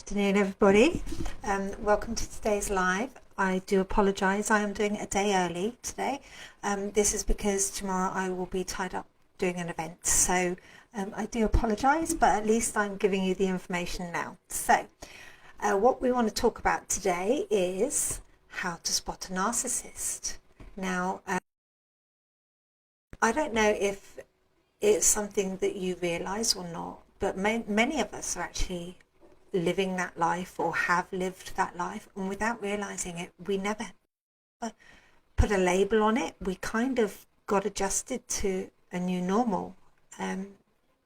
afternoon, everybody. Welcome to today's live. I do apologise. I am doing a day early today. This is because tomorrow I will be tied up doing an event. So I do apologise, but at least I'm giving you the information now. So what we want to talk about today is how to spot a narcissist. Now, I don't know if it's something that you realise or not, but many of us are actually living that life or have lived that life, and without realising it, we never put a label on it. We kind of got adjusted to a new normal,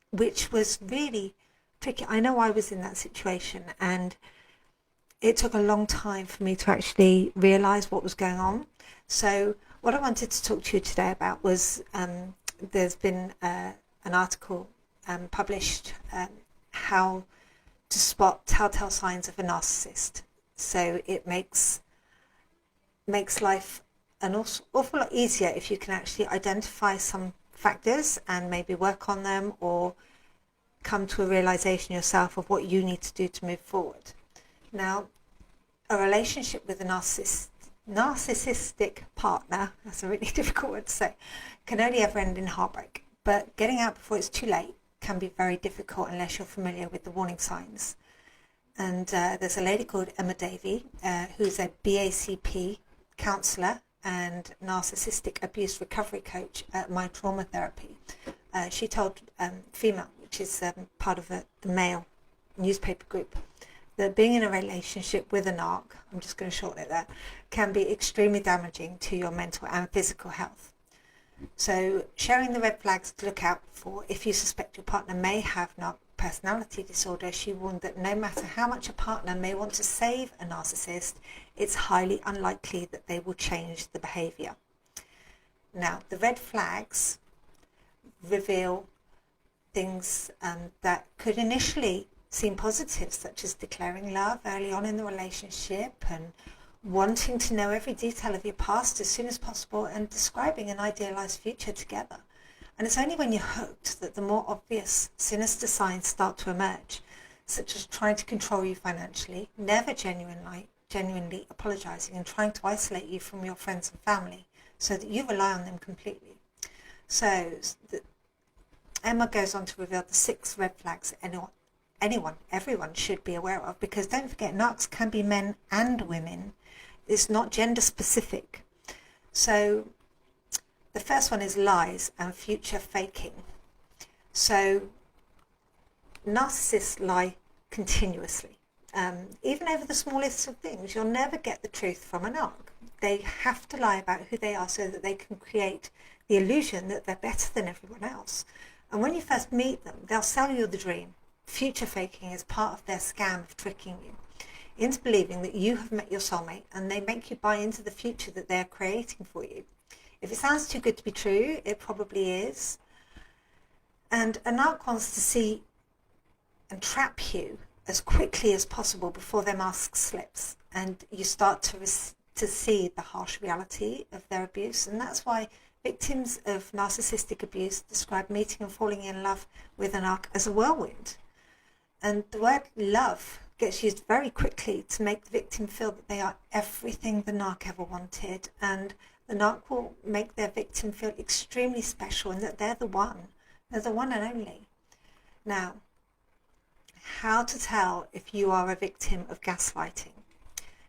which was really tricky. I know I was in that situation, and it took a long time for me to actually realise what was going on. So what I wanted to talk to you today about was there's been an article published, how to spot telltale signs of a narcissist. So it makes life an awful lot easier if you can actually identify some factors and maybe work on them, or come to a realization yourself of what you need to do to move forward. Now, a relationship with a narcissistic partner, that's a really difficult word to say, can only ever end in heartbreak. But getting out before it's too late can be very difficult unless you're familiar with the warning signs. And there's a lady called Emma Davey, who's a BACP counsellor and narcissistic abuse recovery coach at My Trauma Therapy. She told Female, which is part of the male newspaper group, that being in a relationship with a narc, I'm just going to shorten it there, can be extremely damaging to your mental and physical health. So sharing the red flags to look out for if you suspect your partner may have narc personality disorder, she warned that no matter how much a partner may want to save a narcissist, it's highly unlikely that they will change the behaviour. Now, the red flags reveal things that could initially seem positive, such as declaring love early on in the relationship and wanting to know every detail of your past as soon as possible and describing an idealized future together. And it's only when you're hooked that the more obvious sinister signs start to emerge, such as trying to control you financially, never genuinely apologizing, and trying to isolate you from your friends and family so that you rely on them completely. So Emma goes on to reveal the 6 red flags everyone should be aware of, because don't forget, narcs can be men and women. It's not gender specific. So the first one is lies and future faking. So narcissists lie continuously, even over the smallest of things. You'll never get the truth from a narc. They have to lie about who they are so that they can create the illusion that they're better than everyone else. And when you first meet them, they'll sell you the dream. Future faking is part of their scam of tricking you into believing that you have met your soulmate, and they make you buy into the future that they're creating for you. If it sounds too good to be true, it probably is. And a narc wants to see and trap you as quickly as possible before their mask slips, and you start to see the harsh reality of their abuse. And that's why victims of narcissistic abuse describe meeting and falling in love with a narc as a whirlwind. And the word love gets used very quickly to make the victim feel that they are everything the narc ever wanted, and the narc will make their victim feel extremely special and that they're the one and only. Now, how to tell if you are a victim of gaslighting.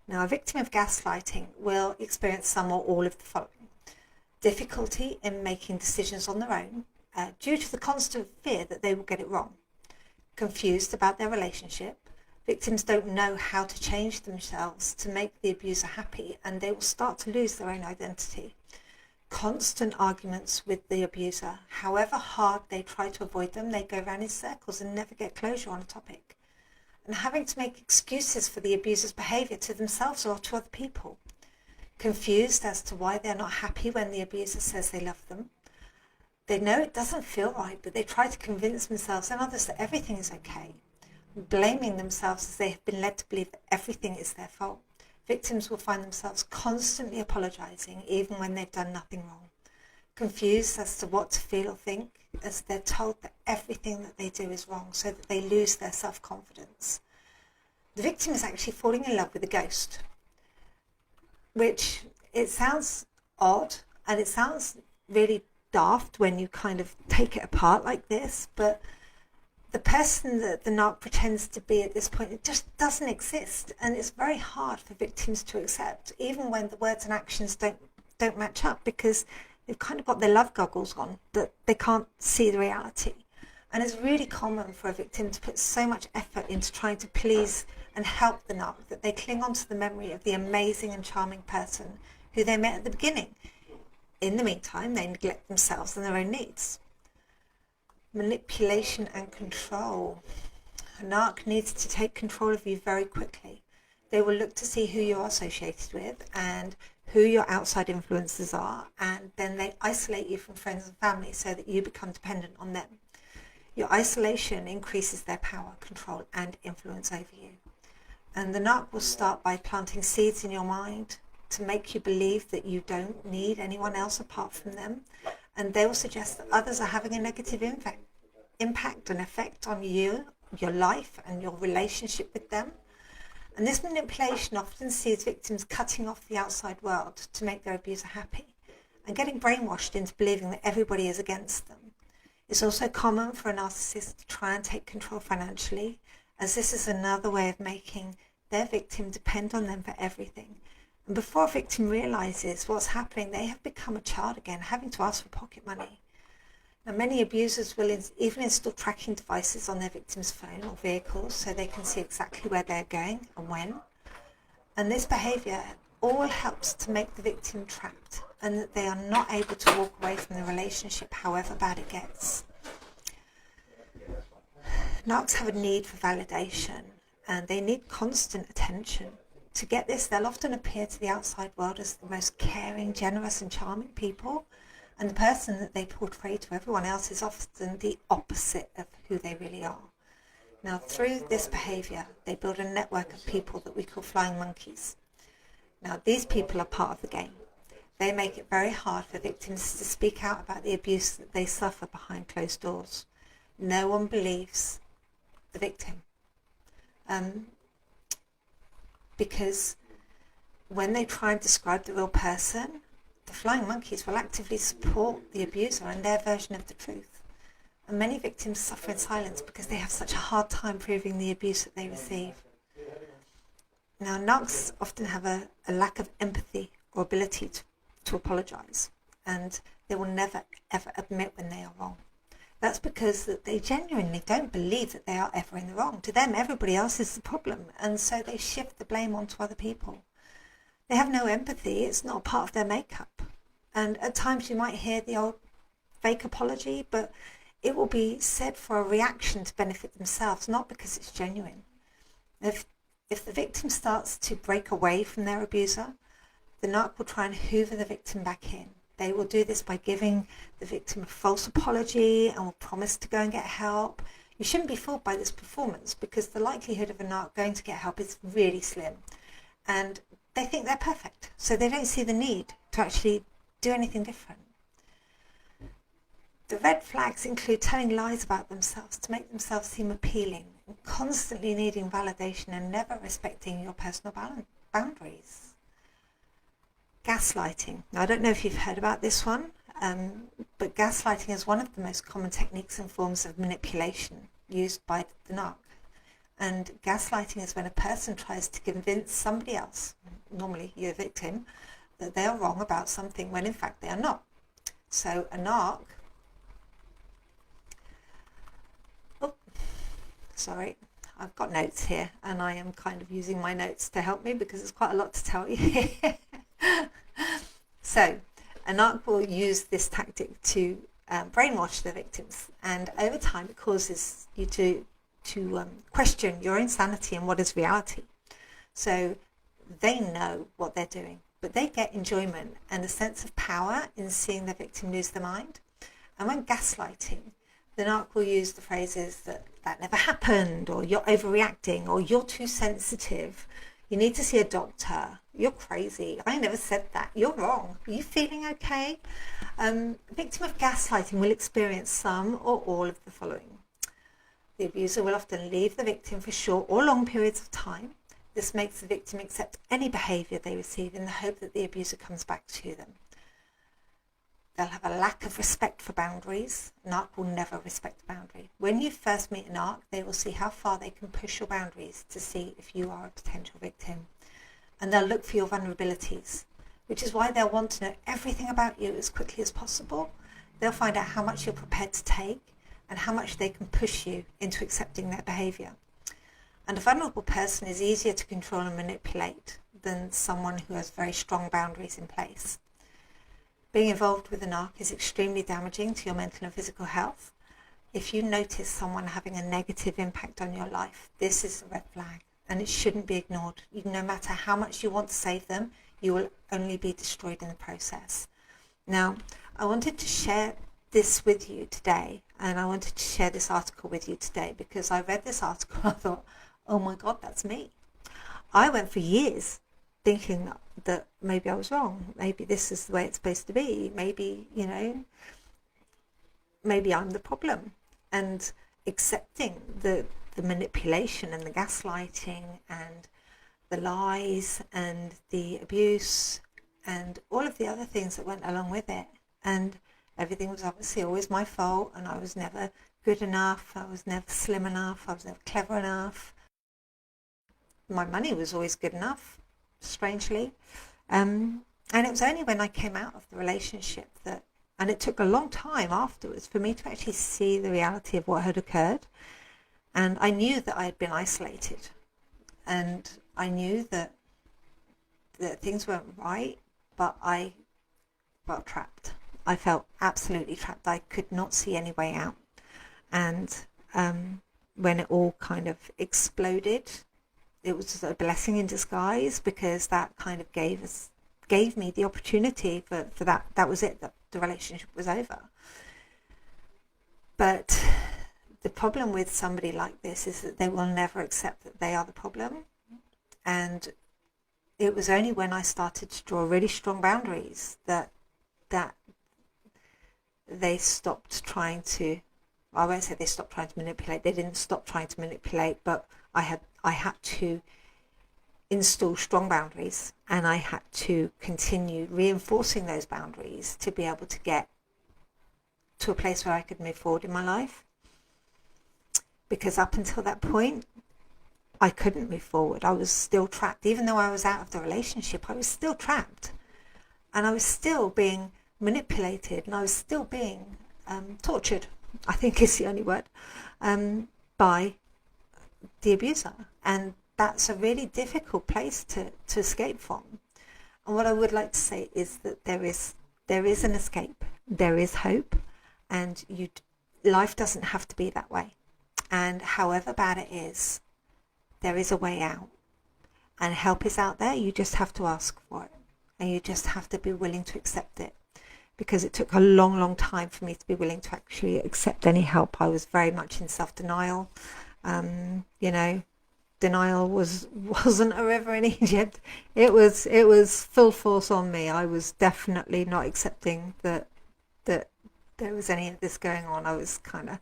Now, a victim of gaslighting will experience some or all of the following: difficulty in making decisions on their own due to the constant fear that they will get it wrong. Confused about their relationship. Victims don't know how to change themselves to make the abuser happy, and they will start to lose their own identity. Constant arguments with the abuser. However hard they try to avoid them, they go around in circles and never get closure on a topic. And having to make excuses for the abuser's behaviour to themselves or to other people. Confused as to why they're not happy when the abuser says they love them. They know it doesn't feel right, but they try to convince themselves and others that everything is okay, blaming themselves as they have been led to believe that everything is their fault. Victims will find themselves constantly apologising even when they've done nothing wrong. Confused as to what to feel or think, as they're told that everything that they do is wrong, so that they lose their self-confidence. the victim is actually falling in love with a ghost, which it sounds odd and it sounds really daft when you kind of take it apart like this, but the person that the narc pretends to be at this point, it just doesn't exist, and it's very hard for victims to accept, even when the words and actions don't match up, because they've kind of got their love goggles on, that they can't see the reality. And it's really common for a victim to put so much effort into trying to please and help the narc that they cling on to the memory of the amazing and charming person who they met at the beginning. In the meantime, they neglect themselves and their own needs. Manipulation and control. A narc needs to take control of you very quickly. They will look to see who you are associated with and who your outside influences are, and then they isolate you from friends and family so that you become dependent on them. Your isolation increases their power, control, and influence over you. And the narc will start by planting seeds in your mind to make you believe that you don't need anyone else apart from them. And they will suggest that others are having a negative impact and effect on you, your life, and your relationship with them. And this manipulation often sees victims cutting off the outside world to make their abuser happy and getting brainwashed into believing that everybody is against them. It's also common for a narcissist to try and take control financially, as this is another way of making their victim depend on them for everything. And before a victim realizes what's happening, they have become a child again, having to ask for pocket money. Now, many abusers will even install tracking devices on their victim's phone or vehicles so they can see exactly where they're going and when. And this behavior all helps to make the victim trapped and that they are not able to walk away from the relationship, however bad it gets. Narcs have a need for validation and they need constant attention. To get this, they'll often appear to the outside world as the most caring, generous and charming people, and the person that they portray to everyone else is often the opposite of who they really are. Now, through this behaviour, they build a network of people that we call flying monkeys. Now, these people are part of the game. They make it very hard for victims to speak out about the abuse that they suffer behind closed doors. No one believes the victim. Because when they try and describe the real person, the flying monkeys will actively support the abuser and their version of the truth. And many victims suffer in silence because they have such a hard time proving the abuse that they receive. Now, narcs often have a lack of empathy or ability to apologise, and they will never ever admit when they are wrong. That's because that they genuinely don't believe that they are ever in the wrong. To them, everybody else is the problem, and so they shift the blame onto other people. They have no empathy. It's not part of their makeup. And at times you might hear the old fake apology, but it will be said for a reaction to benefit themselves, not because it's genuine. If the victim starts to break away from their abuser, the narc will try and hoover the victim back in. They will do this by giving the victim a false apology and will promise to go and get help. You shouldn't be fooled by this performance because the likelihood of a narc going to get help is really slim. And they think they're perfect, so they don't see the need to actually do anything different. The red flags include telling lies about themselves to make themselves seem appealing, and constantly needing validation and never respecting your personal boundaries. Gaslighting. Now, I don't know if you've heard about this one, but gaslighting is one of the most common techniques and forms of manipulation used by the narc. And gaslighting is when a person tries to convince somebody else, normally your victim, that they are wrong about something when in fact they are not. So a narc, I've got notes here and I am kind of using my notes to help me because there's quite a lot to tell you here. So a narc will use this tactic to brainwash the victims, and over time it causes you to question your own sanity and what is reality. So they know what they're doing, but they get enjoyment and a sense of power in seeing the victim lose their mind. And when gaslighting, the narc will use the phrases that never happened, or you're overreacting, or you're too sensitive, you need to see a doctor, you're crazy, I never said that, you're wrong, are you feeling okay? A victim of gaslighting will experience some or all of the following. The abuser will often leave the victim for short or long periods of time. This makes the victim accept any behaviour they receive in the hope that the abuser comes back to them. They'll have a lack of respect for boundaries. An ARC will never respect a boundary. When you first meet an ARC, they will see how far they can push your boundaries to see if you are a potential victim. And they'll look for your vulnerabilities, which is why they'll want to know everything about you as quickly as possible. They'll find out how much you're prepared to take and how much they can push you into accepting their behaviour. And a vulnerable person is easier to control and manipulate than someone who has very strong boundaries in place. Being involved with an ARC is extremely damaging to your mental and physical health. If you notice someone having a negative impact on your life, this is a red flag and it shouldn't be ignored. No matter how much you want to save them, you will only be destroyed in the process. Now, I wanted to share this with you today, and I wanted to share this article with you today because I read this article and I thought, oh my God, that's me. I went for years thinking that maybe I was wrong. Maybe this is the way it's supposed to be. Maybe, maybe I'm the problem. And accepting the manipulation and the gaslighting and the lies and the abuse and all of the other things that went along with it. And everything was obviously always my fault, and I was never good enough. I was never slim enough. I was never clever enough. My money was always good enough, strangely. And it was only when I came out of the relationship that, and it took a long time afterwards for me to actually see the reality of what had occurred. And I knew that I had been isolated, and I knew that things weren't right, but I felt trapped. I felt absolutely trapped. I could not see any way out. And when it all kind of exploded, it was a blessing in disguise, because that kind of gave me the opportunity for that. That was it. That the relationship was over. But the problem with somebody like this is that they will never accept that they are the problem. And it was only when I started to draw really strong boundaries that they stopped trying to, I won't say they stopped trying to manipulate, they didn't stop trying to manipulate, but I had to install strong boundaries, and I had to continue reinforcing those boundaries to be able to get to a place where I could move forward in my life. Because up until that point, I couldn't move forward. I was still trapped. Even though I was out of the relationship, I was still trapped. And I was still being manipulated, and I was still being tortured, I think is the only word, by the abuser. And that's a really difficult place to escape from. And what I would like to say is that there is an escape, there is hope, and life doesn't have to be that way. And however bad it is, there is a way out. And help is out there. You just have to ask for it. And you just have to be willing to accept it. Because it took a long, long time for me to be willing to actually accept any help. I was very much in self-denial. Denial wasn't a river in Egypt. It was full force on me. I was definitely not accepting that there was any of this going on. I was kind of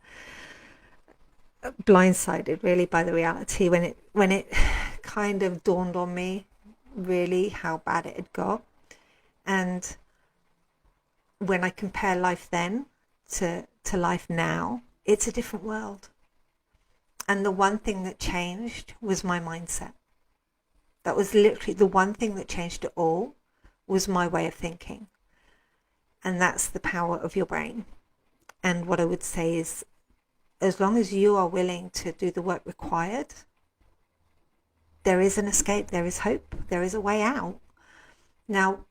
blindsided really by the reality when it kind of dawned on me really how bad it had got. And when I compare life then to life now, it's a different world. And the one thing that changed was my mindset. That was literally the one thing that changed it all, was my way of thinking. And that's the power of your brain. And what I would say is, as long as you are willing to do the work required, there is an escape, there is hope, there is a way out. Now,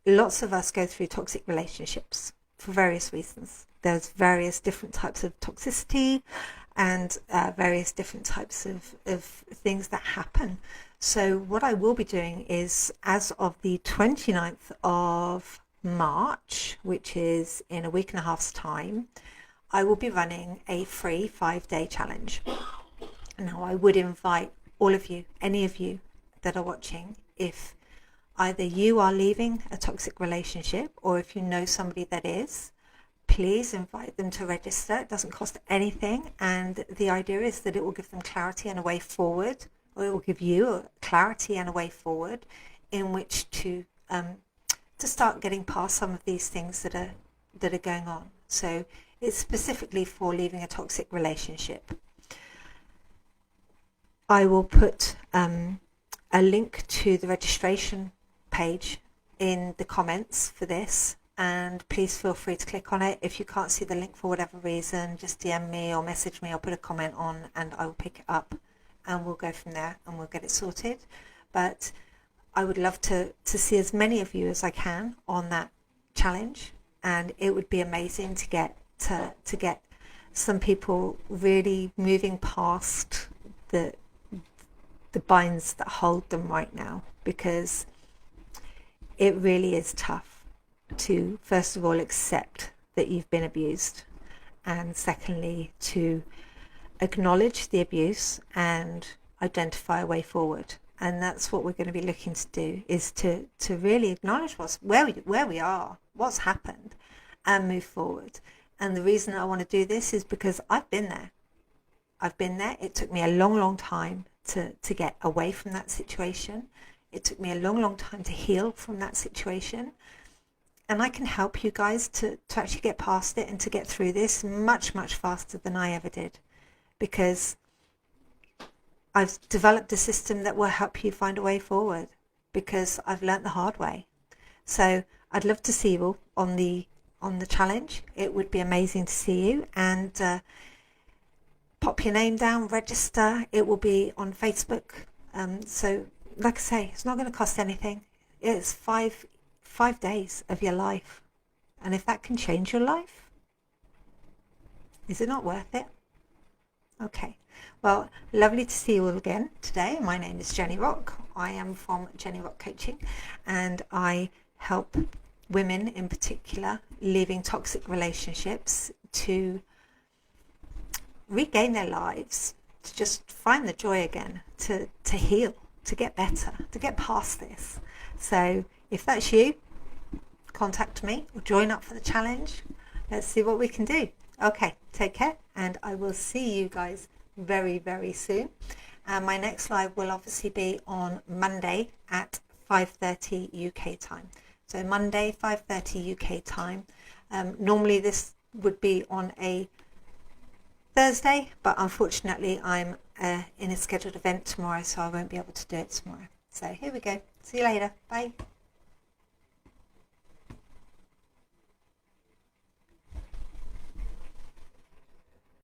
lots of us go through toxic relationships for various reasons. There's various different types of toxicity and various different types of things that happen. So what I will be doing is, as of the 29th of March, which is in a week and a half's time, I will be running a free 5-day challenge. Now, I would invite all of you, any of you that are watching, if either you are leaving a toxic relationship or if you know somebody that is, please invite them to register. It doesn't cost anything, and the idea is that it will give them clarity and a way forward, or it will give you clarity and a way forward in which to start getting past some of these things that are going on. So it's specifically for leaving a toxic relationship. I will put a link to the registration page in the comments for this, and please feel free to click on it. If you can't see the link for whatever reason, just DM me or message me or put a comment on, and I will pick it up and we'll go from there and we'll get it sorted. But I would love to see as many of you as I can on that challenge, and it would be amazing to get some people really moving past the binds that hold them right now, because it really is tough to, first of all, accept that you've been abused, and secondly, to acknowledge the abuse and identify a way forward. And that's what we're going to be looking to do, is to really acknowledge where we are, what's happened, and move forward. And the reason I want to do this is because I've been there. It took me a long time to get away from that situation. It took me a long time to heal from that situation. And I can help you guys to actually get past it and to get through this much faster than I ever did, because I've developed a system that will help you find a way forward, because I've learnt the hard way. So I'd love to see you all on the challenge. It would be amazing to see you, and pop your name down, register. It will be on Facebook. So like I say, it's not going to cost anything. It's five days of your life, and if that can change your life, is it not worth it? Okay, well, lovely to see you all again today. My name is Jenny Rock. I am from Jenny Rock Coaching, and I help women in particular leaving toxic relationships to regain their lives, to just find the joy again, to heal, to get better, to get past this. So if that's you, contact me or join up for the challenge. Let's see what we can do. Okay, take care, and I will see you guys very soon. My next live will obviously be on Monday at 5:30 UK time. So Monday 5:30 UK time. Normally this would be on a Thursday, but unfortunately I'm in a scheduled event tomorrow, so I won't be able to do it tomorrow. So here we go. See you later. Bye.